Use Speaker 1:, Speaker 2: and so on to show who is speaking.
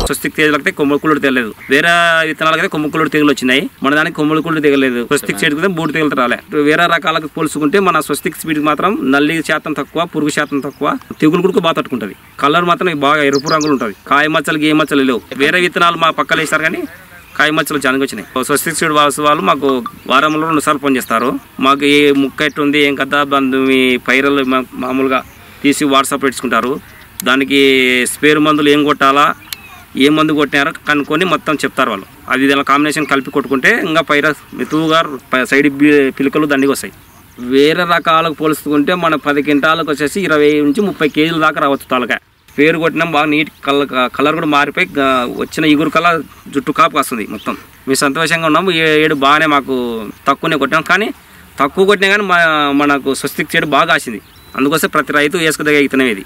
Speaker 1: స్వస్తిక్ తేజలకైతే కొమ్మకుళ్ళు తెగలేదు, వేరే విత్తనాలకైతే కొమ్మకుళ్ళు తెగులు వచ్చినాయి, మన దానికి కొమ్మకుళ్ళు తెగలేదు. స్వస్తిక్ సీడ్ కింద 3 తెగులు రాలే. వేరే రకాలకు పోల్చుకుంటే మన స్వస్తిక్ సీడ్ మాత్రం నల్లి శాతం తక్కువ, పురుగు శాతం తక్కువ, తెగులు కూడా బాగా తట్టుకుంటది. కలర్ మాత్రం బాగా ఎరుపు రంగులు ఉంటుంది. కాయ మచ్చలకి ఏ మచ్చలు లేవు. వేరే విత్తనాలు మా పక్కన వేస్తారు కానీ కాయ మచ్చలు చాలా వచ్చినాయి. స్వస్తిక్ సీడ్ వాళ్ళు మాకు వారంలో 2 సార్లు ఫోన్ చేస్తారు. మాకు ఏ ముక్క ఎట్టుంది, ఏం కదా, మీ పైరలు మామూలుగా తీసి వాట్సాప్ పెట్టుకుంటారు. దానికి స్పేర్ మందులు ఏం కొట్టాలా, ఏ మందు కొట్టినారో కనుక్కొని మొత్తం చెప్తారు వాళ్ళు. అది ఇలా కాంబినేషన్ కలిపి కొట్టుకుంటే ఇంకా పైర మెతువుగా సైడ్ పిలుకలు దండిగా వస్తాయి. వేరే రకాలకు పోల్చుకుంటే మన 10 క్వింటాలకు వచ్చేసి 20 నుంచి 30 కేజీల దాకా రావచ్చు తలకాయ. పేరు కొట్టినాం బాగా నీట్ కలర్ కూడా మారిపోయి వచ్చిన ఇగురు కల జుట్టు కాపు వస్తుంది మొత్తం. మేము సంతోషంగా ఉన్నాము. ఏడు బాగానే మాకు తక్కువనే కొట్టినాం, కానీ తక్కువ కొట్టినా కానీ మనకు స్వస్తిక్ సీడ్ బాగా ఆసింది. అందుకోసం ప్రతి రైతు వేసుకునే విత్తనం ఇది.